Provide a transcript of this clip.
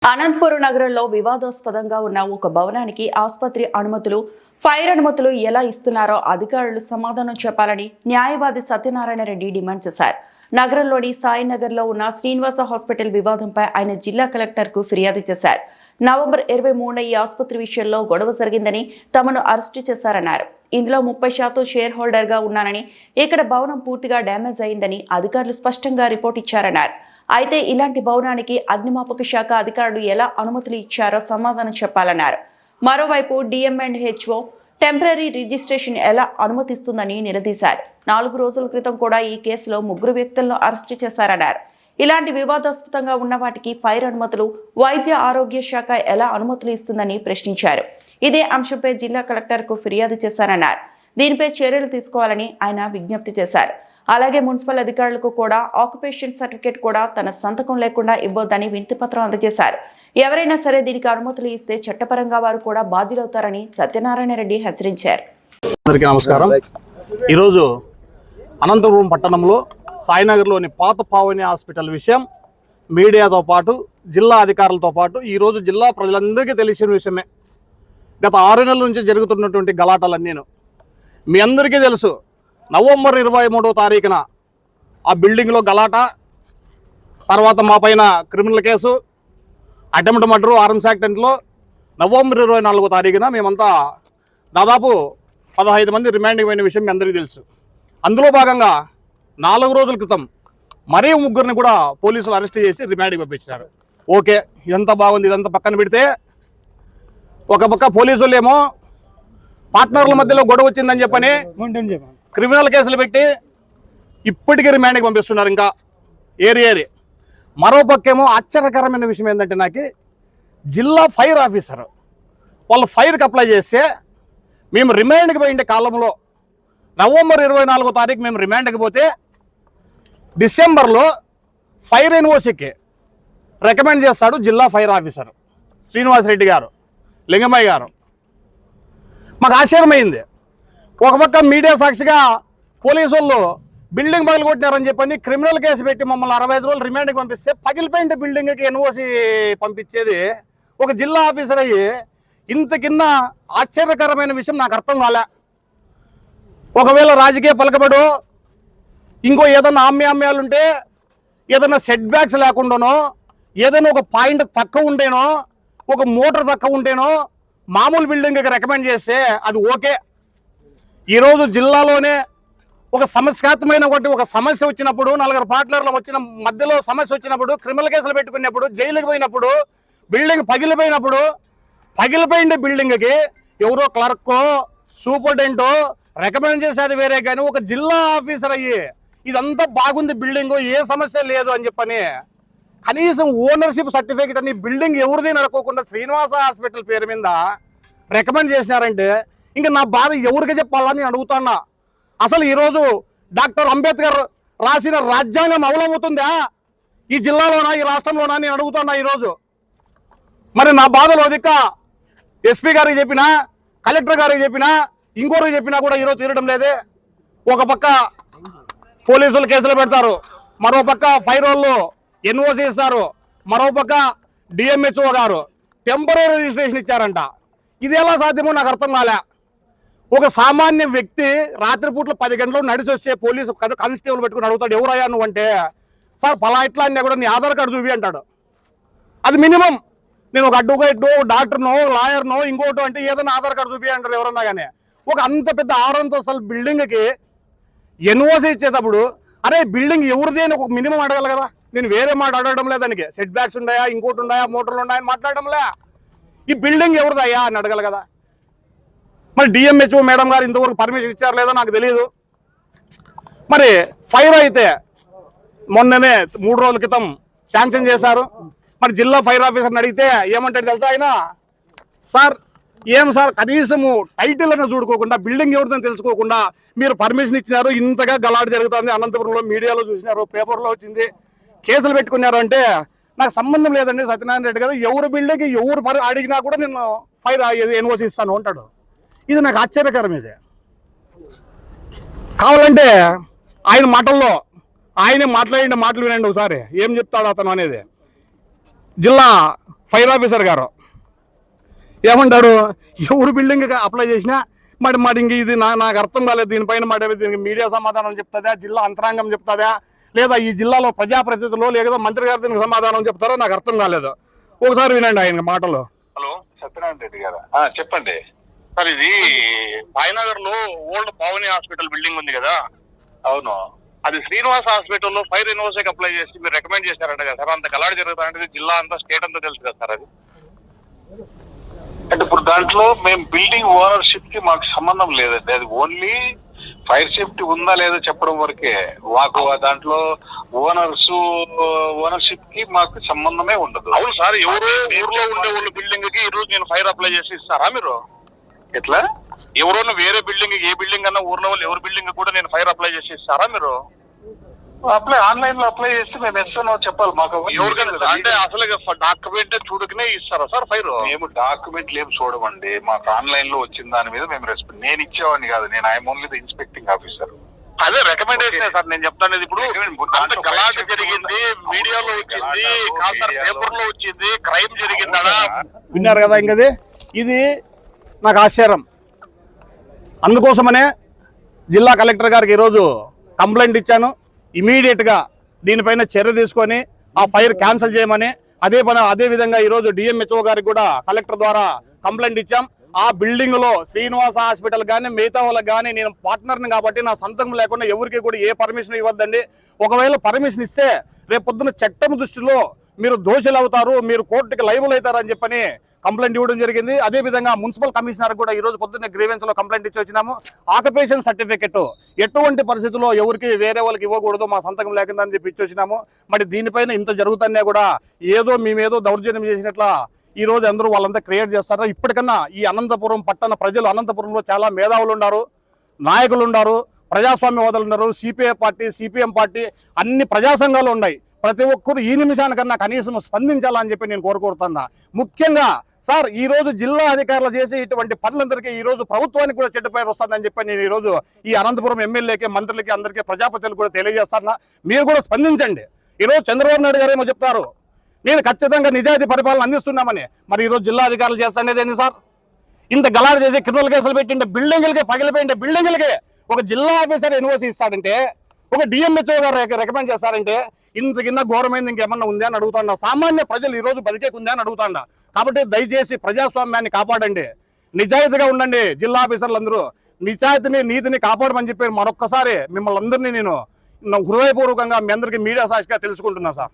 అనంతపురం నగరంలో వివాదాస్పదంగా ఉన్న ఒక భవనానికి ఆసుపత్రి అనుమతులు, ఫైర్ అనుమతులు ఎలా ఇస్తున్నారో అధికారులు సమాధానం చెప్పాలని న్యాయవాది సత్యనారాయణ రెడ్డి డిమాండ్ చేశారు. నగరంలోని సాయినగర్లో ఉన్న శ్రీనివాస హాస్పిటల్ వివాదంపై ఆయన జిల్లా కలెక్టర్కు ఫిర్యాదు చేశారు. నవంబర్ 23న ఈ ఆసుపత్రి విషయంలో గొడవ జరిగిందని తమను అరెస్టు చేశారన్నారు. ఇందులో 30% షేర్ హోల్డర్గా ఉన్నానని, ఇక్కడ భవనం పూర్తిగా డ్యామేజ్ అయిందని అధికారులు స్పష్టంగా రిపోర్ట్ ఇచ్చారన్నారు. అయితే ఇలాంటి భవనానికి అగ్నిమాపక శాఖ అధికారులు ఎలా అనుమతులు ఇచ్చారో సమాధానం చెప్పాలన్నారు. మరోవైపు డిఎంఎండ్హెచ్ఓ టెంపరరీ రిజిస్ట్రేషన్ ఎలా అనుమతిస్తుందని నిలదీశారు. 4 రోజుల క్రితం కూడా ఈ కేసులో 3 వ్యక్తులను అరెస్టు చేశారన్నారు. ఇలాంటి వివాదాస్పదంగా ఉన్న వాటికి ఫైర్ అనుమతులు, వైద్య ఆరోగ్య శాఖ ఎలా అనుమతులు ఇస్తుందని ప్రశ్నించారు. ఇదే అంశంపై జిల్లా కలెక్టర్కు ఫిర్యాదు చేశారన్నారు. దీనిపై చర్యలు తీసుకోవాలని ఆయన విజ్ఞప్తి చేశారు. అలాగే మున్సిపల్ అధికారులకు కూడా ఆక్యుపేషన్ సర్టిఫికేట్ కూడా తన సంతకం లేకుండా ఇవ్వొద్దని వినతిపత్రం అందజేశారు. ఎవరైనా సరే దీనికి అనుమతులు ఇస్తే చట్టపరంగా వారు కూడా బాధ్యులవుతారని సత్యనారాయణ రెడ్డి హెచ్చరించారు. అందరికీ నమస్కారం. ఈరోజు అనంతపురం పట్టణంలో సాయినగర్లోని పాత పావని హాస్పిటల్ విషయం మీడియాతో పాటు జిల్లా అధికారులతో పాటు ఈరోజు జిల్లా ప్రజలందరికీ తెలిసిన విషయమే. గత 6 నెలల నుంచి జరుగుతున్నటువంటి గలాటాలన్నీను మీ అందరికీ తెలుసు. నవంబర్ 23వ తారీఖున ఆ బిల్డింగ్లో గలాట, తర్వాత మా పైన criminal case, attempt murder, arms యాక్టెంట్లో నవంబర్ 24వ తారీఖున మేమంతా దాదాపు 15 మంది రిమాండింగ్ అయిన విషయం మీ అందరికీ తెలుసు. అందులో భాగంగా 4 రోజుల క్రితం మరీ 3 కూడా పోలీసులు అరెస్ట్ చేసి రిమాండ్కి పంపించారు. ఓకే, ఇదంతా బాగుంది. ఇదంతా పక్కన పెడితే ఒక పక్క పోలీసులు ఏమో పార్ట్నర్ల మధ్యలో గొడవ వచ్చిందని చెప్పని క్రిమినల్ కేసులు పెట్టి ఇప్పటికీ రిమాండ్కి పంపిస్తున్నారు. ఇంకా ఏరి మరో పక్కేమో ఆశ్చర్యకరమైన విషయం ఏంటంటే, నాకు జిల్లా ఫైర్ ఆఫీసర్ వాళ్ళు ఫైర్కి అప్లై చేస్తే మేము రిమాండ్కి పోయిండే కాలంలో నవంబర్ 24వ తారీఖు మేము రిమాండ్కి పోతే డిసెంబర్లో ఫైర్ ఎన్ఓసికి రికమెండ్ చేస్తాడు జిల్లా ఫైర్ ఆఫీసర్ శ్రీనివాసరెడ్డి గారు, లింగమయ్య గారు. మాకు ఆశ్చర్యమైంది. ఒక పక్క మీడియా సాక్షిగా పోలీసు వాళ్ళు బిల్డింగ్ పగిలికొట్టినారని చెప్పని క్రిమినల్ కేసు పెట్టి మమ్మల్ని 65 రోజులు రిమాండ్కి పంపిస్తే పగిలిపోయిన బిల్డింగ్కి ఎన్ఓసి పంపించేది ఒక జిల్లా ఆఫీసర్ అయ్యి ఇంత కింద ఆశ్చర్యకరమైన విషయం నాకు అర్థం కాలే. ఒకవేళ రాజకీయ పలకబడు ఇంకో ఏదైనా ఆమ్యాలుంటే, ఏదైనా సెట్ బ్యాక్స్ లేకుండానో, ఏదైనా ఒక పాయింట్ తక్కువ ఉంటేనో, ఒక మోటార్ తక్కువ ఉంటేనో మామూలు బిల్డింగ్కి రికమెండ్ చేస్తే అది ఓకే. ఈరోజు జిల్లాలోనే ఒక సమస్యాత్మకమైన ఒక సమస్య వచ్చినప్పుడు, 4 పార్ట్నర్లు వచ్చిన మధ్యలో సమస్య వచ్చినప్పుడు, క్రిమినల్ కేసులు పెట్టుకున్నప్పుడు, జైలుకి పోయినప్పుడు, బిల్డింగ్ పగిలిపోయిన బిల్డింగ్కి ఎవరో క్లర్కో సూపరింటెండెంటో రికమెండ్ చేసేది వేరే, కానీ ఒక జిల్లా ఆఫీసర్ అయ్యి ఇదంతా బాగుంది, బిల్డింగ్ ఏ సమస్య లేదు అని చెప్పని కనీసం ఓనర్షిప్ సర్టిఫికేట్ అని బిల్డింగ్ ఎవరిది నడుకోకుండా శ్రీనివాస హాస్పిటల్ పేరు మీద రికమెండ్ చేసినారంటే ఇంకా నా బాధ ఎవరికి చెప్పాలని అడుగుతున్నా. అసలు ఈరోజు డాక్టర్ అంబేద్కర్ రాసిన రాజ్యాంగం అమలవుతుందా ఈ జిల్లాలోనా, ఈ రాష్ట్రంలోనా నేను అడుగుతున్నా ఈరోజు. మరి నా బాధలో అధిక ఎస్పీ గారికి చెప్పినా, కలెక్టర్ గారికి చెప్పినా, ఇంకోరికి చెప్పినా కూడా ఈరోజు తీరడం లేదే. ఒక పక్క పోలీసులు కేసులు పెడతారు, మరో పక్క ఫైర్ వాళ్ళు ఎన్ఓసి ఇస్తారు, మరో పక్క డిఎంహెచ్ఓ గారు టెంపరరీ రిజిస్ట్రేషన్ ఇచ్చారంట. ఇది ఎలా సాధ్యమో నాకు అర్థం కాలే. ఒక సామాన్య వ్యక్తి రాత్రిపూట్ల 10 గంటలకు నడిచి వచ్చే పోలీసు కానిస్టేబుల్ పెట్టుకుని అడుగుతాడు, ఎవరయ్యా నువ్వు అంటే, సార్ పలా ఇట్లా అన్నా కూడా నీ ఆధార్ కార్డు చూపి అంటాడు. అది మినిమం. నేను ఒక అడ్వకేట్, డాక్టర్నో, లాయర్నో, ఇంకోటో అంటే ఏదైనా ఆధార్ కార్డు చూపి అంటారు ఎవరన్నా. కానీ ఒక అంత పెద్ద 6 అంతస్తుల బిల్డింగ్కి ఎన్ఓసి ఇచ్చేటప్పుడు అరే బిల్డింగ్ ఎవరిది అని ఒక మినిమం అడగాలి కదా. నేను వేరే మాట అడగడం లేదు, దానికి సెట్ బ్యాక్స్ ఉన్నాయా, ఇంకోటి ఉన్నాయా, మోటార్లు ఉన్నాయని మాట్లాడడంలే. ఈ బిల్డింగ్ ఎవరిదయ్యా అని అడగాలి కదా. మరి డిఎంహెచ్ఓ మేడం గారు ఇంతవరకు పర్మిషన్ ఇచ్చారు లేదో నాకు తెలియదు. మరి ఫైర్ అయితే మొన్ననే 3 రోజుల క్రితం శాంక్షన్ చేశారు. మరి జిల్లా ఫైర్ ఆఫీసర్ని అడిగితే ఏమంటాడు తెలుసా ఆయన, సార్ ఏం సార్ కనీసము టైటిల్ అని చూడుకోకుండా, బిల్డింగ్ ఎవరిదని తెలుసుకోకుండా మీరు పర్మిషన్ ఇచ్చినారు, ఇంతగా గలాట జరుగుతుంది, అనంతపురంలో మీడియాలో చూసినారు, పేపర్లో వచ్చింది, కేసులు పెట్టుకున్నారు అంటే నాకు సంబంధం లేదండి సత్యనారాయణ రెడ్డి కదా. ఎవరు బిల్డింగ్ ఎవరు అడిగినా కూడా నేను ఫైర్ ఎన్ఓసి ఇస్తాను అంటాడు. ఇది నాకు ఆశ్చర్యకరం. ఇది కావాలంటే ఆయన మాటల్లో ఆయనే మాట్లాడిన మాటలు వినండి ఒకసారి, ఏం చెప్తాడు అతను అనేది. జిల్లా ఫైర్ ఆఫీసర్ గారు ఏమంటారు, ఎవరు బిల్డింగ్ అప్లై చేసినా మరి ఇంక ఇది నాకు అర్థం కాలేదు. దీనిపైన దీనికి మీడియా సమాధానం చెప్తుందా, జిల్లా అంతరాంగం చెప్తుందా, లేదా ఈ జిల్లాలో ప్రజాప్రతినిధులు లేదా మంత్రి గారు దీనికి సమాధానం చెప్తారో నాకు అర్థం కాలేదు. ఒకసారి వినండి ఆయన మాటలు. హలో, సత్యనారాయణ రెడ్డి గారు చెప్పండి సార్. ఇది సాయినగర్ లో ఓల్డ్ పావని హాస్పిటల్ బిల్డింగ్ ఉంది కదా? అవును. అది శ్రీనివాస్ హాస్పిటల్లో ఫైర్ యూనివర్సిటీకి అప్లై చేసి మీరు రికమెండ్ చేశారంట కదా సార్? అంత గలాడ్ జరుగుతారంటే జిల్లా అంతా, స్టేట్ అంతా తెలుసు కదా సార్ అది. అంటే ఇప్పుడు దాంట్లో మేము బిల్డింగ్ ఓనర్షిప్ కి మాకు సంబంధం లేదండి. అది ఓన్లీ ఫైర్ సేఫ్టీ ఉందా లేదా చెప్పడం వరకే. మాకు దాంట్లో ఓనర్షిప్ కి మాకు సంబంధమే ఉండదు. అవును సార్, ఎవరు ఊర్లో ఉండే వాళ్ళ బిల్డింగ్ కి ఈ రోజు నేను ఫైర్ అప్లై చేసి ఇస్తారా మీరు? ఎట్లా? ఎవరైనా వేరే బిల్డింగ్, ఏ బిల్డింగ్ అన్నా ఊర్లో వాళ్ళు ఎవరి బిల్డింగ్ కూడా నేను ఫైర్ అప్లై చేసి ఇస్తారా మీరు? ఆన్లైన్ లో అప్లై చేస్తే మేము ఎస్తానో చెప్పాలి మాకు. ఎవరికైనా అంటే అసలు డాక్యుమెంట్ చూడకనే ఇస్తారా సార్ ఫైర్? మేము డాక్యుమెంట్లు ఏం చూడమండి, మాకు ఆన్లైన్ లో వచ్చిన దాని మీద మేము రెస్పాండ్. నేను ఇచ్చేవాడిని కాదు, నేను I'm only the inspecting officer. అదే రికమెండేషన్ సార్ నేను చెప్తాను. ఇప్పుడు గలాట్ జరిగింది, మీడియాలో వచ్చింది, పేపర్ లో వచ్చింది, క్రైమ్ జరిగిందా? విన్నారు కదా. ఇంకది ఇది నాకు ఆశ్చర్యం. అందుకోసమనే జిల్లా కలెక్టర్ గారికి ఈరోజు కంప్లైంట్ ఇచ్చాను. ఇమీడియట్గా దీనిపైన చర్య తీసుకొని ఆ ఫైర్ క్యాన్సిల్ చేయమని, అదే విధంగా ఈరోజు డిఎంహెచ్ఓ గారికి కూడా కలెక్టర్ ద్వారా కంప్లైంట్ ఇచ్చాం. ఆ బిల్డింగ్ లో శ్రీనివాస హాస్పిటల్ కానీ మిగతా వాళ్ళకి కానీ నేను పార్ట్నర్ని కాబట్టి నా సంతకం లేకుండా ఎవరికి కూడా ఏ పర్మిషన్ ఇవ్వద్దండి. ఒకవేళ పర్మిషన్ ఇస్తే రేపు పొద్దున చట్టం దృష్టిలో మీరు దోషులు అవుతారు, మీరు కోర్టుకి లైబుల్ అవుతారని చెప్పని కంప్లైంట్ ఇవ్వడం జరిగింది. అదేవిధంగా మున్సిపల్ కమిషనర్ కూడా ఈరోజు పొద్దున్నే గ్రీవెన్స్ లో కంప్లైంట్ ఇచ్చి వచ్చినాము. ఆక్యుపేషన్ సర్టిఫికెట్ ఎటువంటి పరిస్థితుల్లో ఎవరికి వేరే వాళ్ళకి ఇవ్వకూడదు, మా సంతకం లేకుందని చెప్పి ఇచ్చి వచ్చినాము. మరి దీనిపైన ఇంత జరుగుతున్నా కూడా ఏదో మేమేదో దౌర్జన్యం చేసినట్ల ఈ రోజు అందరూ వాళ్ళంతా క్రియేట్ చేస్తారు. ఇప్పటికన్నా ఈ అనంతపురం పట్టణ ప్రజలు, అనంతపురంలో చాలా మేధావులు ఉన్నారు, నాయకులు ఉన్నారు, ప్రజాస్వామ్యవాదులు ఉన్నారు, సిపిఐ పార్టీ, సిపిఎం పార్టీ, అన్ని ప్రజా సంఘాలు ఉన్నాయి. ప్రతి ఒక్కరు ఈ నిమిషానికన్నా కనీసం స్పందించాలని చెప్పి నేను కోరుకుంటున్నా. ముఖ్యంగా సార్, ఈ రోజు జిల్లా అధికారులు చేసి ఇటువంటి పనులందరికీ ఈ రోజు ప్రభుత్వానికి కూడా చెడ్డ పేరు వస్తుందని చెప్పి నేను ఈ రోజు ఈ అనంతపురం ఎమ్మెల్యేకి, మంత్రులకి, అందరికీ ప్రజాపతులకు కూడా తెలియజేస్తున్నా. మీరు కూడా స్పందించండి. ఈరోజు చంద్రబాబు నాయుడు గారు ఏమో చెప్తారు, నేను ఖచ్చితంగా నిజాయితీ పరిపాలన అందిస్తున్నామని. మరి ఈరోజు జిల్లా అధికారులు చేస్తానేది ఏంది సార్? ఇంత గలాడు చేసి క్రిమినల్ కేసులు పెట్టిండే బిల్డింగ్లకి, పగిలిపోయిండే బిల్డింగ్లకి ఒక జిల్లా ఆఫీసర్ ఎన్ఓసి ఇస్తాడంటే, ఒక డిఎంహెచ్ఓ గారు రికమెండ్ చేస్తారంటే ఇంత కింద ఘోరమైంది ఇంకేమన్నా ఉందా అని అడుగుతాండా. సామాన్య ప్రజలు ఈ రోజు బతికేకుందా అని అడుగుతాండా. కాబట్టి దయచేసి ప్రజాస్వామ్యాన్ని కాపాడండి, నిజాయితీగా ఉండండి. జిల్లా ఆఫీసర్లందరూ నిజాయితీని, నీతిని కాపాడమని చెప్పి మరొక్కసారి మిమ్మల్ని అందరినీ నేను హృదయపూర్వకంగా మీ అందరికీ మీడియా సాక్షిగా తెలుసుకుంటున్నా సార్.